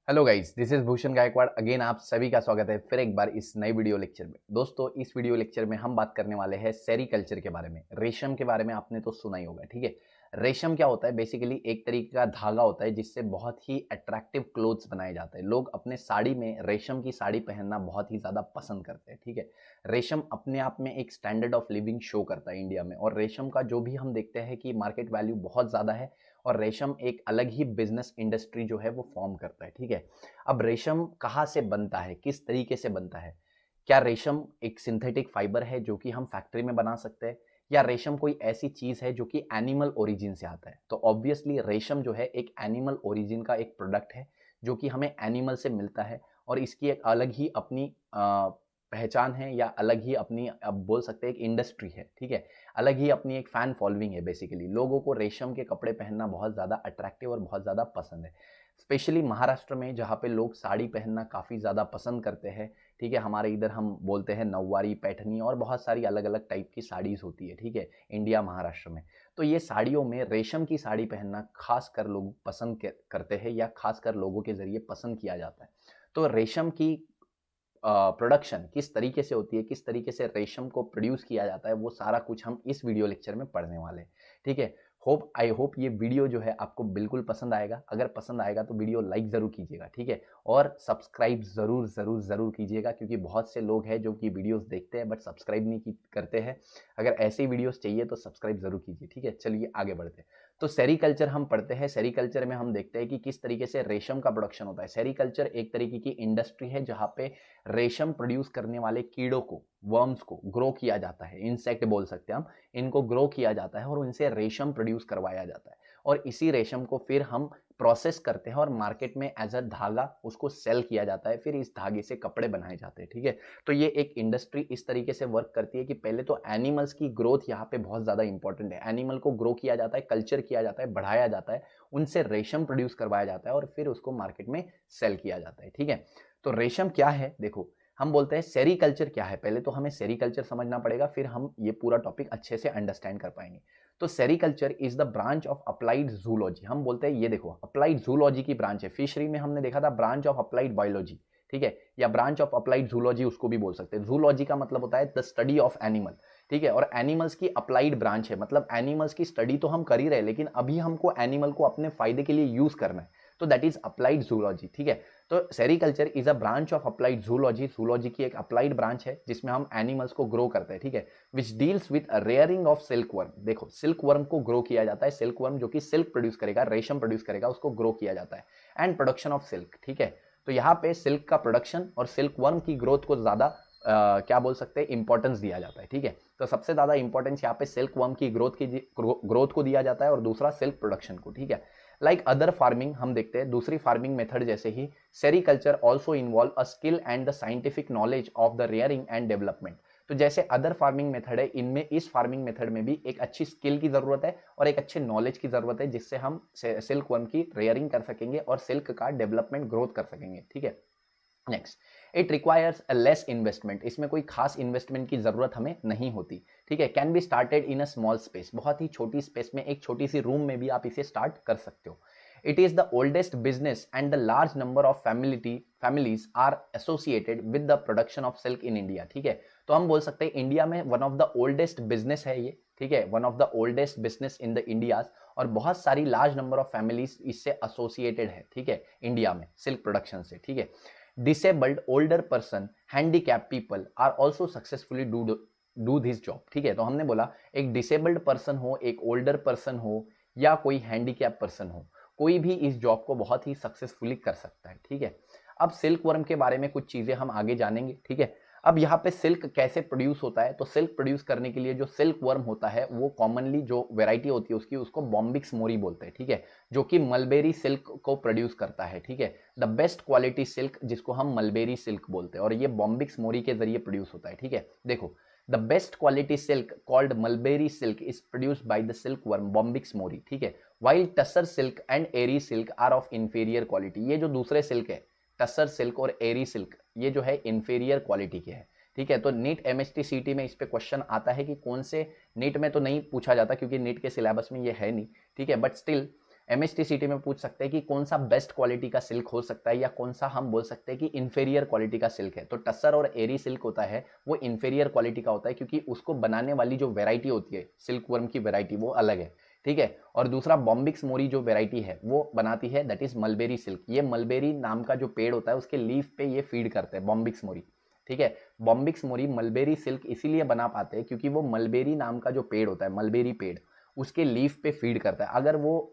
Hello guys, this is Bhushan Gaikwad. Again आप सभी का स्वागत है फिर एक बार इस नई वीडियो लेक्चर में। दोस्तों, इस वीडियो लेक्चर में हम बात करने वाले हैं सेरीकल्चर के बारे में। रेशम के बारे में आपने तो सुना ही होगा, ठीक है। रेशम क्या होता है? बेसिकली एक तरीके का धागा होता है जिससे बहुत ही अट्रैक्टिव क्लोथ्स बनाए जाते हैं। लोग अपने साड़ी में रेशम की साड़ी पहनना बहुत ही ज़्यादा पसंद करते हैं, ठीक है। रेशम अपने आप में एक स्टैंडर्ड ऑफ लिविंग शो करता है इंडिया में, और रेशम का जो भी हम देखते हैं कि मार्केट वैल्यू बहुत ज़्यादा है, और रेशम एक अलग ही बिजनेस इंडस्ट्री जो है वो फॉर्म करता है, ठीक है। अब रेशम कहाँ से बनता है, किस तरीके से बनता है? क्या रेशम एक सिंथेटिक फाइबर है जो कि हम फैक्ट्री में बना सकते हैं, या रेशम कोई ऐसी चीज है जो कि एनिमल ओरिजिन से आता है? तो ऑब्वियसली रेशम जो है एक एनिमल ओरिजिन का एक प्रोडक्ट है जो कि हमें एनिमल से मिलता है, और इसकी एक अलग ही अपनी पहचान है, या अलग ही अपनी, अब बोल सकते हैं, एक इंडस्ट्री है, ठीक है। अलग ही अपनी एक फैन फॉलोइंग है। बेसिकली लोगों को रेशम के कपड़े पहनना बहुत ज़्यादा अट्रैक्टिव और बहुत ज़्यादा पसंद है। स्पेशली महाराष्ट्र में, जहाँ पे लोग साड़ी पहनना काफ़ी ज़्यादा पसंद करते हैं, ठीक है। हमारे इधर हम बोलते हैं नौवारी, पैठनी, और बहुत सारी अलग अलग टाइप की साड़ीज़ होती है, ठीक है, इंडिया महाराष्ट्र में। तो ये साड़ियों में रेशम की साड़ी पहनना खास कर लोग पसंद करते हैं, या खास कर लोगों के ज़रिए पसंद किया जाता है। तो रेशम की प्रोडक्शन किस तरीके से होती है, किस तरीके से रेशम को प्रोड्यूस किया जाता है, वो सारा कुछ हम इस वीडियो लेक्चर में पढ़ने वाले हैं, ठीक है। आई होप ये वीडियो जो है आपको बिल्कुल पसंद आएगा। अगर पसंद आएगा तो वीडियो लाइक ज़रूर कीजिएगा, ठीक है। और सब्सक्राइब ज़रूर ज़रूर ज़रूर कीजिएगा, क्योंकि बहुत से लोग हैं जो कि वीडियोस देखते हैं बट सब्सक्राइब नहीं करते हैं। अगर ऐसी वीडियोस चाहिए तो सब्सक्राइब ज़रूर कीजिए, ठीक है। चलिए आगे बढ़ते हैं। तो सेरीकल्चर हम पढ़ते हैं। सेरीकल्चर में हम देखते हैं कि किस तरीके से रेशम का प्रोडक्शन होता है। सेरीकल्चर एक तरीके की इंडस्ट्री है जहाँ पे रेशम प्रोड्यूस करने वाले कीड़ों को, वर्म्स को ग्रो किया जाता है। इंसेक्ट बोल सकते हैं हम, इनको ग्रो किया जाता है और उनसे रेशम प्रोड्यूस करवाया जाता है, और इसी रेशम को फिर हम प्रोसेस करते हैं और मार्केट में एज अ धागा उसको सेल किया जाता है। फिर इस धागे से कपड़े बनाए जाते हैं, ठीक है। तो ये एक इंडस्ट्री इस तरीके से वर्क करती है कि पहले तो एनिमल्स की ग्रोथ यहाँ पे बहुत ज्यादा इंपॉर्टेंट है। एनिमल को ग्रो किया जाता है, कल्चर किया जाता है, बढ़ाया जाता है, उनसे रेशम प्रोड्यूस करवाया जाता है, और फिर उसको मार्केट में सेल किया जाता है, ठीक है। तो रेशम क्या है? देखो, हम बोलते हैं सेरीकल्चर क्या है। पहले तो हमें सेरीकल्चर समझना पड़ेगा, फिर हम ये पूरा टॉपिक अच्छे से अंडरस्टैंड कर पाएंगे। तो sericulture is the branch of applied zoology. हम बोलते हैं, ये देखो, अप्लाइड जूलॉजी की ब्रांच है। फिशरी में हमने देखा था ब्रांच ऑफ अप्लाइड बायोलॉजी, ठीक है, या ब्रांच ऑफ अप्लाइड जूलॉजी उसको भी बोल सकते हैं। जूलॉजी का मतलब होता है द स्टडी ऑफ एनिमल, ठीक है। और एनिमल्स की अप्लाइड ब्रांच है, मतलब एनिमल्स की स्टडी तो हम कर ही रहे, लेकिन अभी हमको एनिमल को अपने फायदे के लिए यूज करना है, तो दैट इज अप्लाइड जूलॉजी, ठीक है। तो sericulture is a branch of applied zoology. Zoology की एक अप्लाइड ब्रांच है जिसमें हम एनिमल्स को ग्रो करते हैं, ठीक है। Which deals with rearing of silk worm. देखो, सिल्क वर्म को ग्रो किया जाता है। सिल्क वर्म जो कि सिल्क प्रोड्यूस करेगा, रेशम प्रोड्यूस करेगा, उसको ग्रो किया जाता है। एंड प्रोडक्शन ऑफ सिल्क, ठीक है। तो यहाँ पे सिल्क का प्रोडक्शन और सिल्क वर्म की ग्रोथ को ज्यादा क्या बोल सकते हैं, इंपॉर्टेंस दिया जाता है, ठीक है। तो सबसे ज्यादा इंपॉर्टेंस यहाँ पे सिल्क वर्म की ग्रोथ को दिया जाता है, और दूसरा सिल्क प्रोडक्शन को, ठीक है। लाइक अदर फार्मिंग, हम देखते हैं दूसरी फार्मिंग मेथड जैसे ही, sericulture also involve a skill and the scientific knowledge of the rearing and development. तो जैसे अदर फार्मिंग मेथड है, इनमें इस फार्मिंग मेथड में भी एक अच्छी स्किल की जरूरत है और एक अच्छे नॉलेज की जरूरत है, जिससे हम सिल्क वर्म की रेयरिंग कर सकेंगे और सिल्क का डेवलपमेंट ग्रोथ कर सकेंगे, ठीक है। Next, it requires a less investment. इसमें कोई खास इन्वेस्टमेंट की जरूरत हमें नहीं होती, ठीक है। Can be started in a small space. बहुत ही छोटी स्पेस में, एक छोटी सी रूम में भी आप इसे स्टार्ट कर सकते हो। It is the oldest business and the large number of families are associated with the production of silk in India, ठीक है। तो हम बोल सकते हैं इंडिया में one of the oldest business है ये, ठीक है, one of the oldest business in the Indias, और बहुत सारी लार्ज नंबर ऑफ फैमिलीज इससे एसोसिएटेड है, ठीक है, इंडिया में सिल्क प्रोडक्शन से, ठीक है। Disabled, older person, handicap people are also successfully do this job, ठीक है। तो हमने बोला एक डिसेबल्ड पर्सन हो, एक ओल्डर पर्सन हो, या कोई हैंडीकैप पर्सन हो, कोई भी इस जॉब को बहुत ही सक्सेसफुली कर सकता है, ठीक है। अब सिल्क वर्म के बारे में कुछ चीजें हम आगे जानेंगे, ठीक है। अब यहाँ पे सिल्क कैसे प्रोड्यूस होता है, तो सिल्क प्रोड्यूस करने के लिए जो सिल्क वर्म होता है, वो कॉमनली जो वेराइटी होती है उसकी, उसको बॉम्बिक्स मोरी बोलते हैं, ठीक है, जो कि मलबेरी सिल्क को प्रोड्यूस करता है, ठीक है। द बेस्ट क्वालिटी सिल्क, जिसको हम मलबेरी सिल्क बोलते हैं, और ये बॉम्बिक्स मोरी के जरिए प्रोड्यूस होता है, ठीक है। देखो, the best quality silk called mulberry silk is produced by the silk worm Bombyx mori, ठीक है। While tasar silk and eri silk are of inferior quality. ये जो दूसरे सिल्क है, टसर सिल्क और एरी सिल्क, ये जो है इंफीरियर क्वालिटी के है, ठीक है। तो नीट एमएसटी सीटी में इस पे क्वेश्चन आता है कि कौन से, नीट में तो नहीं पूछा जाता क्योंकि नीट के सिलेबस में ये है नहीं, ठीक है, बट स्टिल MST में पूछ सकते हैं कि कौन सा बेस्ट क्वालिटी का सिल्क हो सकता है या कौन सा हम बोल सकते हैं कि इंफीरियर क्वालिटी का सिल्क है। तो टसर और एरी सिल्क होता है वो इंफीरियर क्वालिटी का होता है, क्योंकि उसको बनाने वाली जो वेराइटी होती है सिल्क वर्म की वेराइटी वो अलग है, ठीक है। और दूसरा बॉम्बिक्स मोरी जो वेराइटी है वो बनाती है दैट इज मलबेरी सिल्क। ये मलबेरी नाम का जो पेड़ होता है उसके लीफ पे ये फीड करते हैं बॉम्बिक्स मोरी, ठीक है। बॉम्बिक्स मोरी मलबेरी सिल्क इसीलिए बना पाते हैं क्योंकि वो मलबेरी नाम का जो पेड़ होता है, मलबेरी पेड़, उसके लीफ पे फीड करता है। अगर वो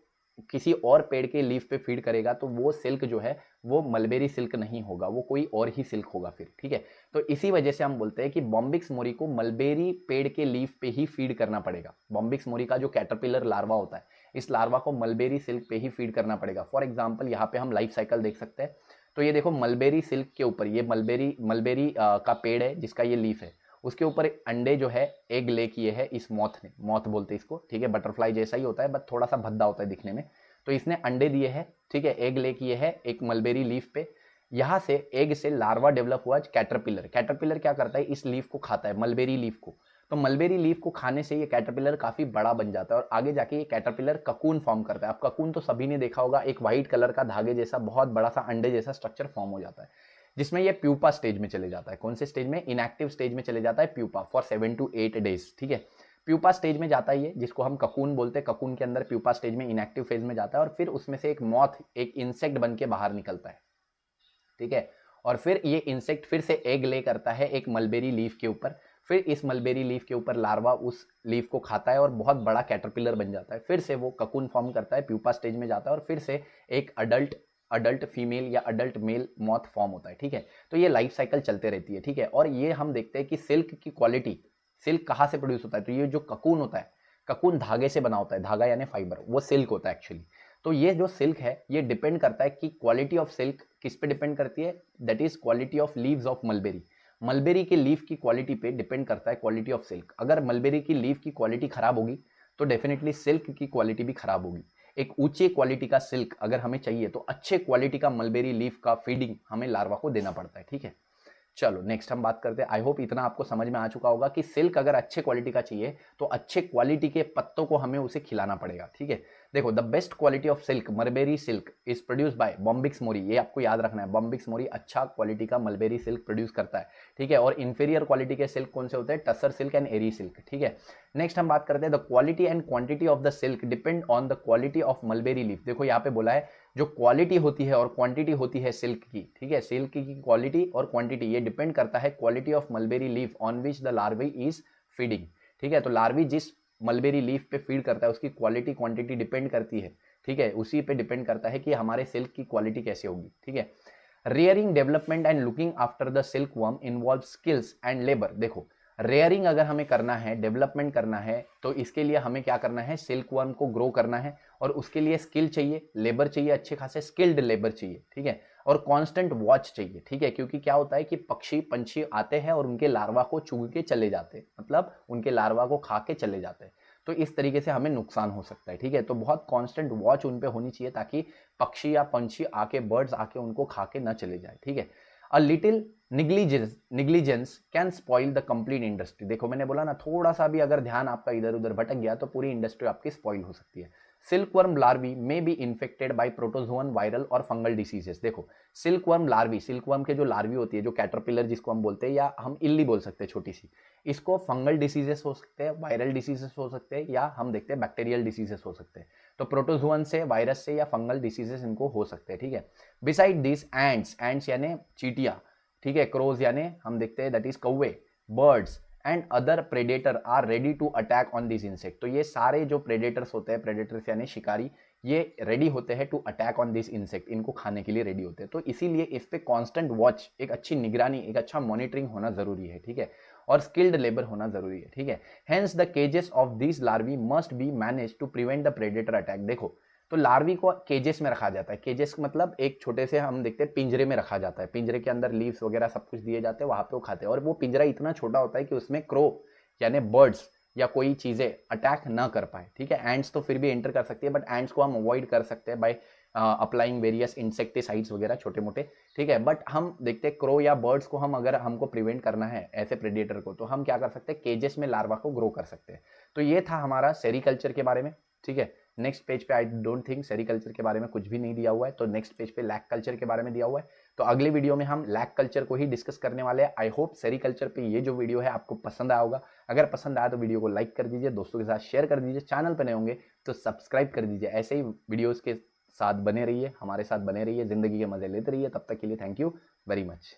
किसी और पेड़ के लीफ पे फीड करेगा तो वो सिल्क जो है वो मलबेरी सिल्क नहीं होगा, वो कोई और ही सिल्क होगा फिर, ठीक है। तो इसी वजह से हम बोलते हैं कि बॉम्बिक्स मोरी को मलबेरी पेड़ के लीफ पे ही फीड करना पड़ेगा। बॉम्बिक्स मोरी का जो कैटरपिलर लार्वा होता है, इस लार्वा को मलबेरी सिल्क पे ही फीड करना पड़ेगा। फॉर एग्जाम्पल यहाँ पे हम लाइफ साइकिल देख सकते हैं। तो ये देखो मलबेरी सिल्क के ऊपर ये मलबेरी का पेड़ है जिसका ये लीफ है, उसके ऊपर अंडे जो है एग ले किए है इस मॉथ ने, मॉथ बोलते हैं इसको, ठीक है। बटरफ्लाई जैसा ही होता है बट थोड़ा सा भद्दा होता है दिखने में। तो इसने अंडे दिए हैं, ठीक है, एग ले किए है एक मलबेरी लीफ पे। यहाँ से एग से लार्वा डेवलप हुआ कैटरपिलर। कैटरपिलर क्या करता है, इस लीफ को खाता है, मलबेरी लीफ को। तो मलबेरी लीफ को खाने से ये कैटरपिलर काफी बड़ा बन जाता है और आगे जाके ये कैटरपिलर ककून फॉर्म करता है। अब ककून तो सभी ने देखा होगा, एक व्हाइट कलर का धागे जैसा बहुत बड़ा सा अंडे जैसा स्ट्रक्चर फॉर्म हो जाता है, जिसमें ये प्यूपा स्टेज में चले जाता है। कौन से स्टेज में, इनएक्टिव स्टेज में चले जाता है प्यूपा फॉर 7 to 8 days, ठीक है। प्यूपा स्टेज में जाता है ये, जिसको हम ककून बोलते हैं। ककून के अंदर प्यूपा स्टेज में इनएक्टिव फेज में जाता है और फिर उसमें से एक मॉथ, एक इंसेक्ट बन के बाहर निकलता है, ठीक है। और फिर ये इंसेक्ट फिर से एग ले करता है एक मलबेरी लीफ के ऊपर। फिर इस मलबेरी लीफ के ऊपर लार्वा उस लीफ को खाता है और बहुत बड़ा कैटरपिलर बन जाता है। फिर से वो ककून फॉर्म करता है, प्यूपा स्टेज में जाता है और फिर से एक अडल्ट फीमेल या अडल्ट मेल मॉथ फॉर्म होता है, ठीक है। तो ये लाइफ साइकिल चलते रहती है, ठीक है। और ये हम देखते हैं कि सिल्क की क्वालिटी, सिल्क कहाँ से प्रोड्यूस होता है, तो ये जो ककून होता है, ककून धागे से बना होता है, धागा यानी फाइबर, वो सिल्क होता है एक्चुअली। तो ये जो सिल्क है ये डिपेंड करता है कि क्वालिटी ऑफ सिल्क किस पे डिपेंड करती है, that is quality of leaves of mulberry. Mulberry के लीफ की क्वालिटी पे डिपेंड करता है क्वालिटी ऑफ सिल्क। अगर मलबेरी की लीफ की क्वालिटी खराब होगी तो डेफिनेटली सिल्क की क्वालिटी भी खराब होगी। एक ऊंचे क्वालिटी का सिल्क अगर हमें चाहिए तो अच्छे क्वालिटी का मलबेरी लीफ का फीडिंग हमें लार्वा को देना पड़ता है, ठीक है। चलो नेक्स्ट हम बात करते हैं। आई होप इतना आपको समझ में आ चुका होगा कि सिल्क अगर अच्छे क्वालिटी का चाहिए तो अच्छे क्वालिटी के पत्तों को हमें उसे खिलाना पड़ेगा, ठीक है। देखो the best quality of silk mulberry silk is produce by Bombyx mori, ये आपको याद रखना है। बॉम्बिक्स मोरी अच्छा क्वालिटी का मलबेरी सिल्क प्रोड्यूस करता है, ठीक है। और इंफीरियर क्वालिटी के सिल्क कौन से होते हैं, tussar silk and eri silk, ठीक है। नेक्स्ट हम बात करते हैं the quality and quantity of the silk depend on the quality of mulberry leaf. देखो यहाँ पे बोला है जो क्वालिटी होती है और क्वांटिटी होती है सिल्क की, ठीक है। सिल्क की क्वालिटी और क्वांटिटी ये डिपेंड करता है quality of mulberry leaf on which the larvae is feeding, ठीक है। तो लार्वी जिस मलबेरी लीफ पे फीड करता है उसकी क्वालिटी क्वांटिटी डिपेंड करती है, ठीक है। उसी पे डिपेंड करता है कि हमारे सिल्क की क्वालिटी कैसे होगी, ठीक है। Rearing, development and looking after the silk worm involve skills and labour. देखो रेयरिंग अगर हमें करना है, डेवलपमेंट करना है, तो इसके लिए हमें क्या करना है, सिल्क वर्म को ग्रो करना है और उसके लिए स्किल चाहिए, लेबर चाहिए, अच्छे खासे स्किल्ड लेबर चाहिए, ठीक है। और कांस्टेंट वॉच चाहिए, ठीक है। क्योंकि क्या होता है कि पंछी आते हैं और उनके लार्वा को चुग के चले जाते हैं, मतलब उनके लार्वा को खा के चले जाते हैं। तो इस तरीके से हमें नुकसान हो सकता है, ठीक है। तो बहुत कांस्टेंट वॉच उन पे होनी चाहिए ताकि पक्षी या पंछी आके, बर्ड्स आके उनको खा के न चले जाए, ठीक है। A little negligence can spoil the complete industry. देखो मैंने बोला ना, थोड़ा सा भी अगर ध्यान आपका इधर उधर भटक गया तो पूरी इंडस्ट्री आपकी स्पॉइल हो सकती है। सिल्कवर्म लार्वी में be infected by protozoan, viral और फंगल डिसीजेस। देखो सिल्कवर्म लार्वी, सिल्कवर्म के जो लार्वी होती है, जो कैटरपिलर जिसको हम बोलते हैं या हम इल्ली बोल सकते हैं छोटी सी, इसको फंगल डिसीजेस हो सकते हैं, वायरल डिसीजेस हो सकते हैं या हम देखते हैं बैक्टीरियल डिसीजेस हो सकते हैं। तो प्रोटोजोअन से, वायरस से या फंगल डिसीजेस इनको हो सकते हैं, ठीक है। बिसाइड दिस एंड्स यानी चीटियां, ठीक है, क्रोज यानी हम देखते हैं दैट इज कौवे, birds and other predator are ready to attack on this insect. तो ये सारे जो प्रेडेटर्स होते हैं, प्रेडेटर्स यानी शिकारी, ये रेडी होते हैं to attack on this insect, इनको खाने के लिए रेडी होते हैं। तो इसीलिए इस पे कांस्टेंट वॉच, एक अच्छी निगरानी, एक अच्छा मॉनिटरिंग होना जरूरी है, ठीक है। और स्किल्ड लेबर होना जरूरी है, ठीक है। Hence the cages of this larvae must be manage to prevent the predator attack. देखो तो लार्वी को केजेस में रखा जाता है, केजेस मतलब एक छोटे से हम देखते हैं पिंजरे में रखा जाता है, पिंजरे के अंदर लीव्स वगैरह सब कुछ दिए जाते हैं, वहां पे वो खाते हैं। और वो पिंजरा इतना छोटा होता है कि उसमें क्रो यानी बर्ड्स या कोई चीजें अटैक ना कर पाए, ठीक है। एंड्स तो फिर भी एंटर कर सकती है बट एंड्स को हम अवॉइड कर सकते हैं बाय अप्लाइंग वेरियस इंसेक्टिसाइड्स वगैरह छोटे मोटे, ठीक है। बट हम देखते हैं क्रो या बर्ड्स को हम अगर हमको प्रिवेंट करना है ऐसे प्रेडेटर को, तो हम क्या कर सकते हैं, केजेस में लार्वा को ग्रो कर सकते हैं। तो ये था हमारा सेरीकल्चर के बारे में, ठीक है। नेक्स्ट पेज पे आई डोंट थिंक सेरिकल्चर के बारे में कुछ भी नहीं दिया हुआ है, तो नेक्स्ट पेज पे लैक कल्चर के बारे में दिया हुआ है। तो अगले वीडियो में हम लैक कल्चर को ही डिस्कस करने वाले हैं। आई होप सेरिकल्चर पे ये जो वीडियो है आपको पसंद आया होगा। अगर पसंद आया तो वीडियो को लाइक कर दीजिए, दोस्तों के साथ शेयर कर दीजिए, चैनल पर नए होंगे तो सब्सक्राइब कर दीजिए। ऐसे ही वीडियोज़ के साथ बने रहिए, हमारे साथ बने रहिए, ज़िंदगी के मज़े लेते रहिए। तब तक के लिए थैंक यू वेरी मच।